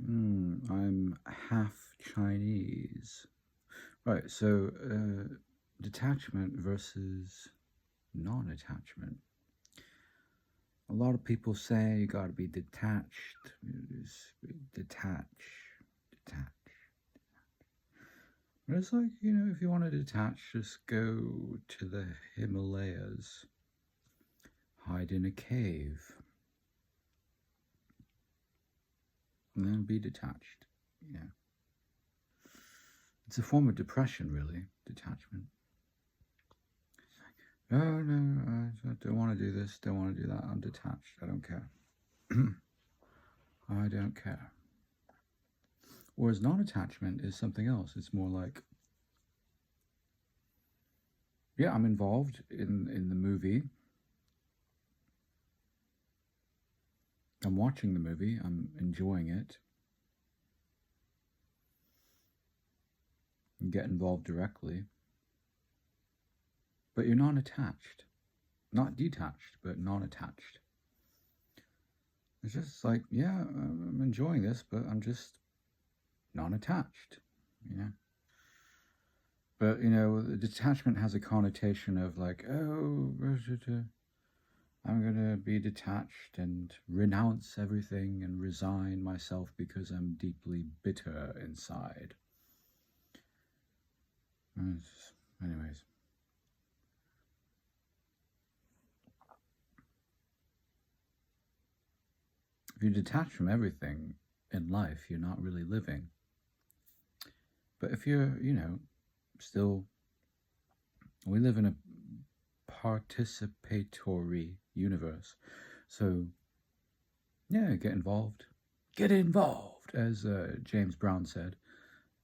I'm half Chinese. Right, so detachment versus non-attachment. A lot of people say you gotta be detached. Detach, detach. But it's like, if you want to detach, just go to the Himalayas, hide in a cave, and then be detached. Yeah. It's a form of depression, really, detachment. No, I don't want to do this, don't want to do that. I'm detached. I don't care. I don't care. Whereas non-attachment is something else. It's more like, yeah, I'm involved in the movie. I'm watching the movie. I'm enjoying it. You get involved directly. But you're non-attached. Not detached, but non-attached. It's just like, yeah, I'm enjoying this, but I'm just non-attached, you know? But, the detachment has a connotation of like, oh, I'm going to be detached and renounce everything and resign myself because I'm deeply bitter inside. Anyways. If you detach from everything in life, you're not really living. But if you're, still, we live in a participatory universe. So, yeah, get involved. Get involved, as James Brown said.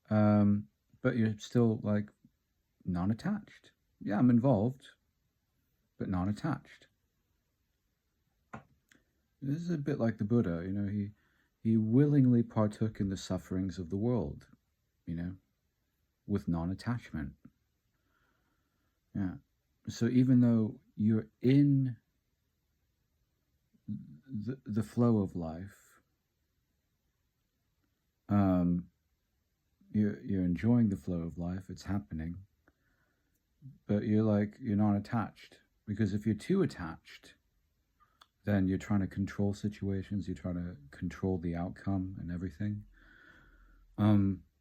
But you're still like non-attached. Yeah, I'm involved, but non-attached. This is a bit like the Buddha. He willingly partook in the sufferings of the world. With non-attachment. Yeah. So even though you're in the flow of life, you're enjoying the flow of life. It's happening, but you're not attached, because if you're too attached, then you're trying to control situations. You're trying to control the outcome and everything.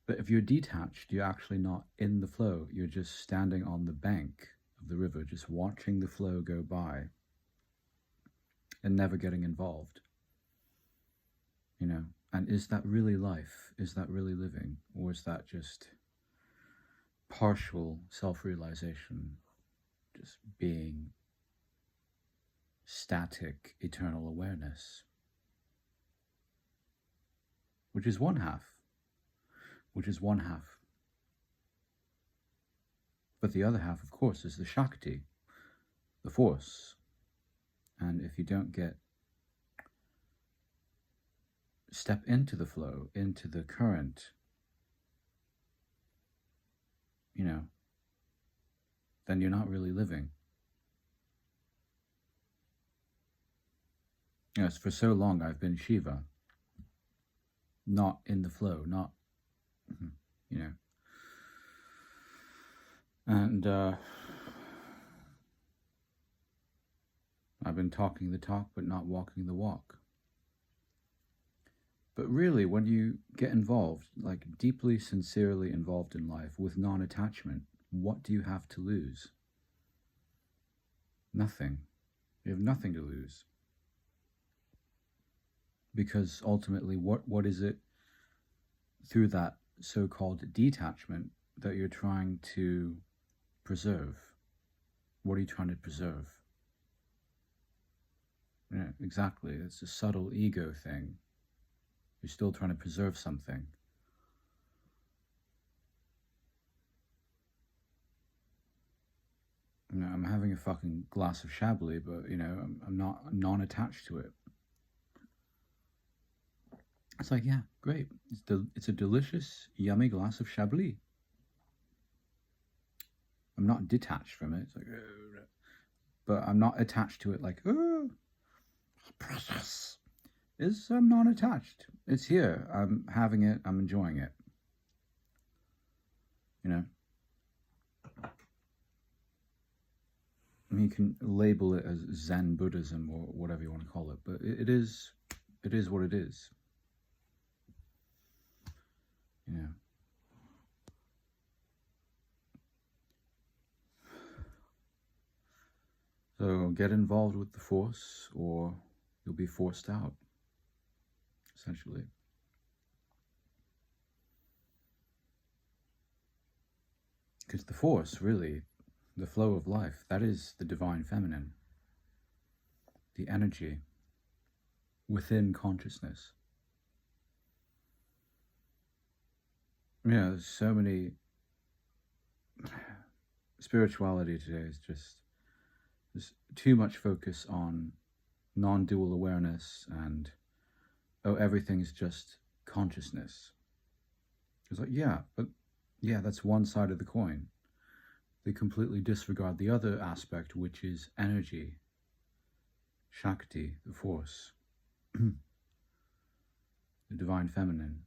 But if you're detached, you're actually not in the flow. You're just standing on the bank of the river, just watching the flow go by and never getting involved. And is that really life? Is that really living? Or is that just partial self-realization, just being static, eternal awareness? Which is one half. But the other half, of course, is the Shakti, the force. And if you don't step into the flow, into the current, then you're not really living. Yes, for so long I've been Shiva, not in the flow, not, and I've been talking the talk, but not walking the walk. But really, when you get involved, like deeply, sincerely involved in life with non-attachment, what do you have to lose? Nothing. You have nothing to lose. Because ultimately, what is it through that so-called detachment that you're trying to preserve? What are you trying to preserve? Yeah, exactly. It's a subtle ego thing. You're still trying to preserve something. I'm having a fucking glass of Chablis, but I'm not non-attached to it. It's like, yeah, great. It's a delicious, yummy glass of Chablis. I'm not detached from it. It's like, but I'm not attached to it. Like, oh, precious. is I'm non-attached. It's here. I'm having it. I'm enjoying it. You know, I mean, you can label it as Zen Buddhism or whatever you want to call it, but it is what it is. You know. So get involved with the Force, or you'll be forced out, essentially. Because the Force, really, the flow of life, that is the divine feminine, the energy within consciousness. There's so many. Spirituality today is just, there's too much focus on non-dual awareness and, oh, everything's just consciousness. It's like, yeah, but yeah, that's one side of the coin. They completely disregard the other aspect, which is energy, Shakti, the Force, the divine feminine.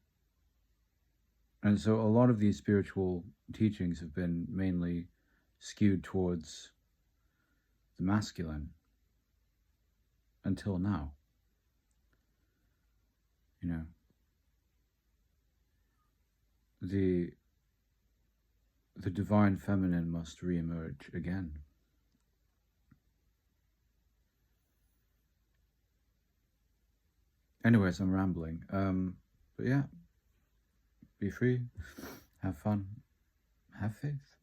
And so a lot of these spiritual teachings have been mainly skewed towards the masculine until now. The divine feminine must re-emerge again. Anyways, I'm rambling. But yeah, be free, have fun, have faith.